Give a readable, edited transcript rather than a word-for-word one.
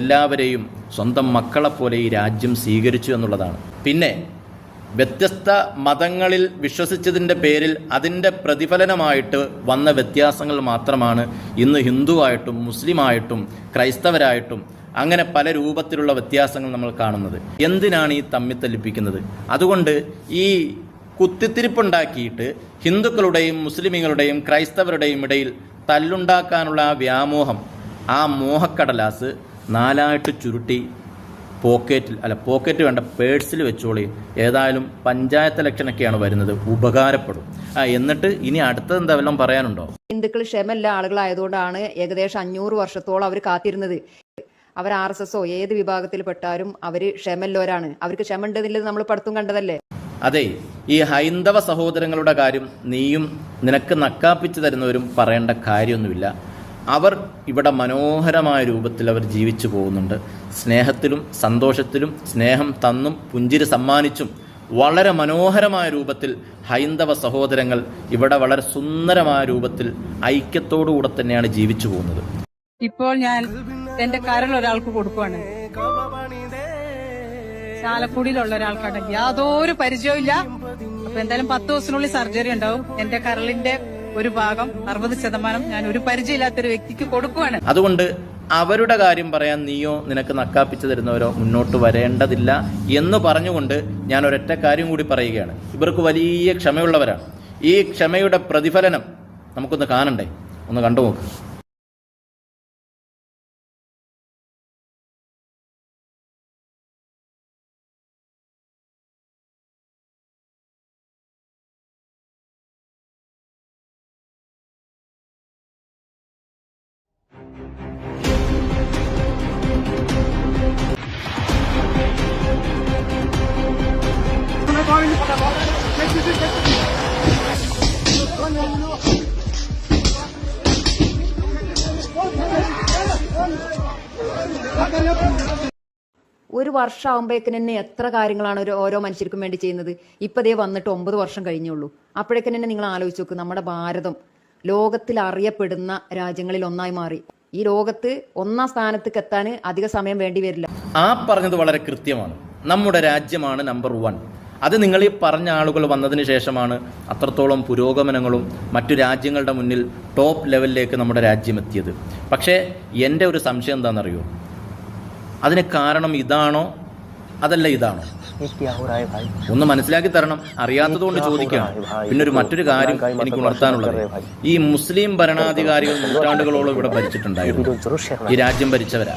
എല്ലാവരെയും സ്വന്തം മക്കളെപ്പോലെ ഈ രാജ്യം സ്വീകരിച്ചു എന്നുള്ളതാണ്. പിന്നെ വ്യത്യസ്ത മതങ്ങളിൽ വിശ്വസിച്ചതിൻ്റെ പേരിൽ അതിൻ്റെ പ്രതിഫലനമായിട്ട് വന്ന വ്യത്യാസങ്ങൾ മാത്രമാണ് ഇന്ന് ഹിന്ദുവായിട്ടും മുസ്ലിമായിട്ടും ക്രൈസ്തവരായിട്ടും അങ്ങനെ പല രൂപത്തിലുള്ള വ്യത്യാസങ്ങൾ നമ്മൾ കാണുന്നത്. എന്തിനാണ് ഈ തമ്മിത്തല്ലിപ്പിക്കുന്നത്? അതുകൊണ്ട് ഈ കുത്തിത്തിരിപ്പുണ്ടാക്കിയിട്ട് ഹിന്ദുക്കളുടെയും മുസ്ലിമുകളുടെയും ക്രൈസ്തവരുടെയും ഇടയിൽ തല്ലുണ്ടാക്കാനുള്ള ആ വ്യാമോഹം, ആ മോഹക്കടലാസ് നാലായിട്ട് ചുരുട്ടി പോക്കറ്റ് വേണ്ട പേഴ്സിൽ വെച്ചോളി. ഏതായാലും പഞ്ചായത്ത് ഇലക്ഷനൊക്കെയാണ് വരുന്നത്, ഉപകാരപ്പെടും. എന്നിട്ട് ഇനി അടുത്തത് എന്താ വല്ലതും പറയാനുണ്ടോ? ഹിന്ദുക്കൾ ക്ഷമല്ല ആളുകളായതുകൊണ്ടാണ് ഏകദേശം 500 വർഷത്തോളം അവർ കാത്തിരുന്നത്. അവർ RSS ഏത് വിഭാഗത്തിൽപ്പെട്ടാലും അവർ ക്ഷമല്ലോരാണ്. അവർക്ക് ക്ഷമ ഉണ്ടെന്നില്ലത് നമ്മൾ പഠിത്തം കണ്ടതല്ലേ. അതെ, ഈ ഹൈന്ദവ സഹോദരങ്ങളുടെ കാര്യം നീയും നിനക്ക് നക്കാപ്പിച്ചു തരുന്നവരും പറയേണ്ട കാര്യമൊന്നുമില്ല. അവർ ഇവിടെ മനോഹരമായ രൂപത്തിൽ അവർ ജീവിച്ചു പോകുന്നുണ്ട്. സ്നേഹത്തിലും സന്തോഷത്തിലും സ്നേഹം തന്നും പുഞ്ചിരി സമ്മാനിച്ചും വളരെ മനോഹരമായ രൂപത്തിൽ ഹൈന്ദവ സഹോദരങ്ങൾ ഇവിടെ വളരെ സുന്ദരമായ രൂപത്തിൽ ഐക്യത്തോടുകൂടെ തന്നെയാണ് ജീവിച്ചു പോകുന്നത്. ഇപ്പോൾ ഞാൻ എന്റെ കരൾ ഒരാൾക്ക് കൊടുക്കുവാണ്. ചാലക്കുടിയിലുള്ള ഒരാൾക്കാണ്, യാതൊരു പരിചയവും ഇല്ല. അപ്പൊ എന്തായാലും 10 ദിവസത്തിനുള്ളിൽ സർജറി ഉണ്ടാവും. എന്റെ കരളിന്റെ ഒരു ഭാഗം 60% ഞാൻ ഒരു പരിചയമില്ലാത്തൊരു വ്യക്തിക്ക് കൊടുക്കുവാണ്. അതുകൊണ്ട് അവരുടെ കാര്യം പറയാൻ നീയോ നിനക്ക് നക്കാപ്പിച്ചു തരുന്നവരോ മുന്നോട്ട് വരേണ്ടതില്ല എന്ന് പറഞ്ഞുകൊണ്ട് ഞാൻ ഒരൊറ്റ കാര്യം കൂടി പറയുകയാണ്. ഇവർക്ക് വലിയ ക്ഷമയുള്ളവരാണ്. ഈ ക്ഷമയുടെ പ്രതിഫലനം നമുക്കൊന്ന് കാണണ്ടേ? ഒന്ന് കണ്ടു നോക്ക്. ഒരു വർഷം ആകുമ്പോഴേക്കിന് തന്നെ എത്ര കാര്യങ്ങളാണ് ഓരോ മനുഷ്യർക്കും വേണ്ടി ചെയ്യുന്നത്. ഇപ്പം ദേ വന്നിട്ട് 9 വർഷം കഴിഞ്ഞുള്ളൂ. അപ്പോഴേക്കും തന്നെ നിങ്ങൾ ആലോചിച്ച് നോക്ക്, നമ്മുടെ ഭാരതം ലോകത്തിൽ അറിയപ്പെടുന്ന രാജ്യങ്ങളിൽ ഒന്നായി മാറി. ഈ ലോകത്ത് 1ാം സ്ഥാനത്തേക്ക് എത്താൻ അധിക സമയം വേണ്ടി വരില്ല. ആ പറഞ്ഞത് വളരെ കൃത്യമാണ്. നമ്മുടെ രാജ്യമാണ് നമ്പർ 1. അത് നിങ്ങൾ ഈ പറഞ്ഞ ആളുകൾ വന്നതിന് ശേഷമാണ് അത്രത്തോളം പുരോഗമനങ്ങളും മറ്റു രാജ്യങ്ങളുടെ മുന്നിൽ ടോപ്പ് ലെവലിലേക്ക് നമ്മുടെ രാജ്യം എത്തിയത്. പക്ഷേ എൻ്റെ ഒരു സംശയം എന്താണെന്നറിയോ? അതിന് കാരണം ഇതാണോ അതല്ല ഇതാണോ? ഒന്ന് മനസ്സിലാക്കി തരണം. അറിയാത്തത് കൊണ്ട് ചോദിക്കണം. പിന്നെ മറ്റൊരു കാര്യം എനിക്ക് ഉണർത്താനുള്ളത്, ഈ മുസ്ലിം ഭരണാധികാരികൾ നൂറ്റാണ്ടുകളോളം ഇവിടെ ഭരിച്ചിട്ടുണ്ടായിരുന്നു. ഈ രാജ്യം ഭരിച്ചവരാ.